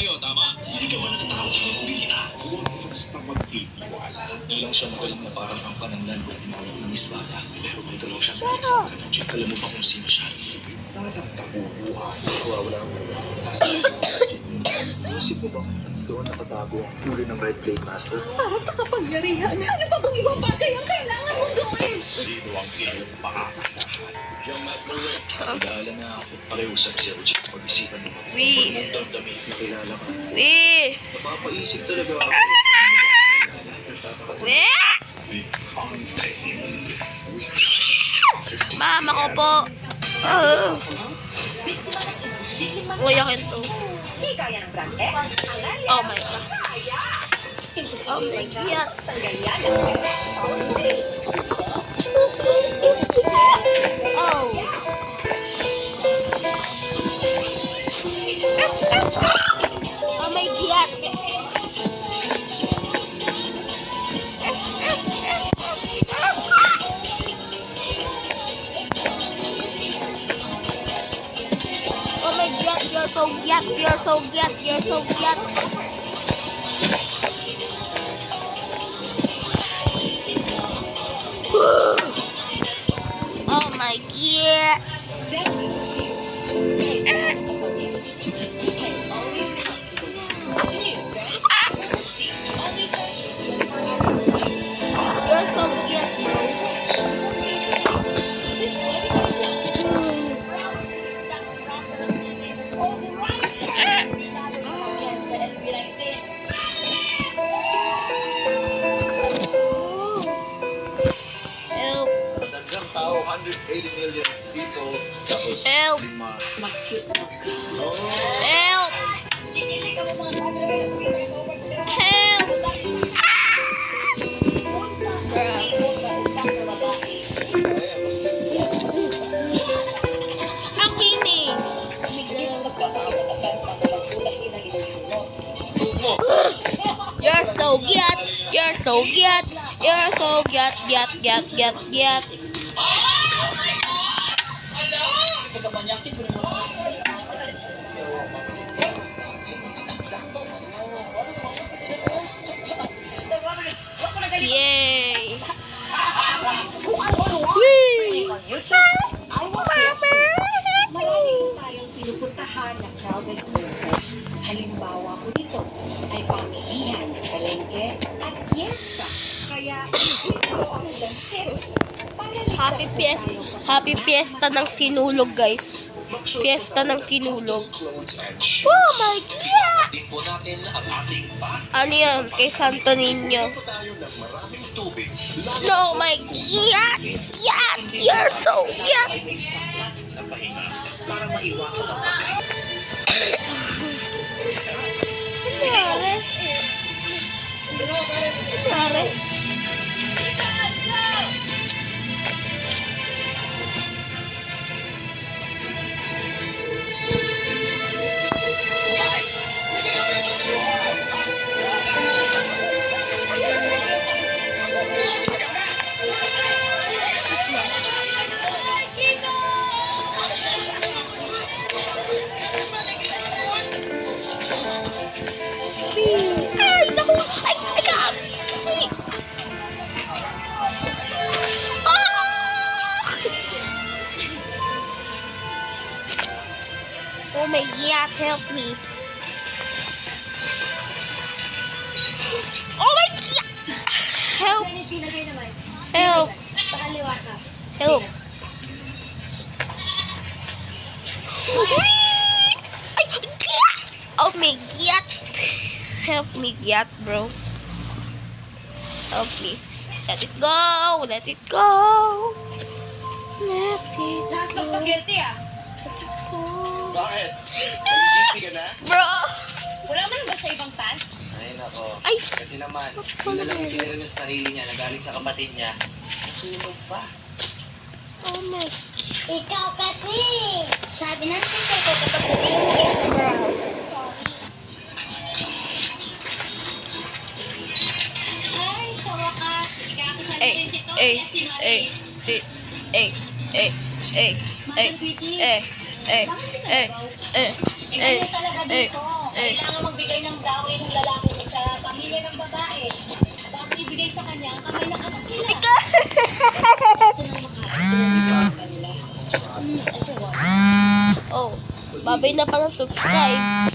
sa'yo, tama? Hindi ka ba natatakot na hubing kita? Huwag basta magtitiwala. Ilang siya magaling na parang ang pananglan kung tumawag ng isbala. Pero may dalaw siyang galit sa mga kanadyan. Alam mo ba kung sino siya? Parang kabubuhan. Wala mo. Isip mo ba doon nakatago ang uri ng Red Blade Master? Para sa kapangyarihan, ano pa bang iba pa kaya kailangan mong gawin? Sino ang iyong makakasahan? Yung Master Red. Kilala na ako. Pakiusap si Roger. Pag-isipan mo. Wee. Huwag mong damdamin. Nakilala ka. Wee! Napapaisip talaga ako. Wee! Mama ko po. Uyakin to. Hindi kaya ng brand X. Oh my God. Oh my God. Oh. Oh my God. Oh my God, you're so good, you're so good, you're so good. Oh my God. You're so good, bro. Help. Sa dagang tao, 180 million people. Tapos, Help. Mas cute mo ka. Help. Hindi ka mo mga bagay. Help. Ang kinig. You're so good. You're so good. You're so good. Yay. Whee. Marami tayong pinupuntahan na crowded places. Halimbawa po nito ay pamilihan, palengke at fiesta. Kaya ito ang ilang tips para ligtas Happy fiesta ng sinulog, guys. Fiesta ng sinulog. clothes and shoes. Oh my God. Tingnan po natin ang ating bag. Ano yan? Kay Santo Niño. Ito tayo ng maraming tubig. No, my God. God, you're so good. Ay may sapat na pahinga para maiwasan ang pagkain. Sorry. Sorry. Ay, naku! Ay, gosh! Oh my God, help me. Oh my God! Help! Sinagay naman. Help! Sa kaliwa ka. Help! Ay! Oh my God! Help me, God, bro. Help me. Let it go! Let it go! Let it Lakas go! magpag-guilty ah. Let it go! Bakit? Nagigiti ka na? Bro! Wala man ba sa ibang pants? Ay, nako. Ay! Kasi naman, yun na lang yung tinira niya sa sarili niya na galing sa kapatid niya. Nasunog pa. Oh my... Ikaw kasi. Sabi ng teacher ko kapag bumili ko. Sorry. Ay, sa wakas. Ikakasal Eh, si Tito eh, at si eh, Marie. eh, eh, eh, eh, Madam Pretty. eh, eh, Bakit eh, pinagaw? eh, Ikaw eh, na talaga eh, dito. Kailangan magbigay ng dowry ng lalaki sa pamilya ng babae. Dapat ibigay sa kanya ang kamay ng anak nila. Gusto nang makain kanila. Everyone. Oh, babay na pala subscribe.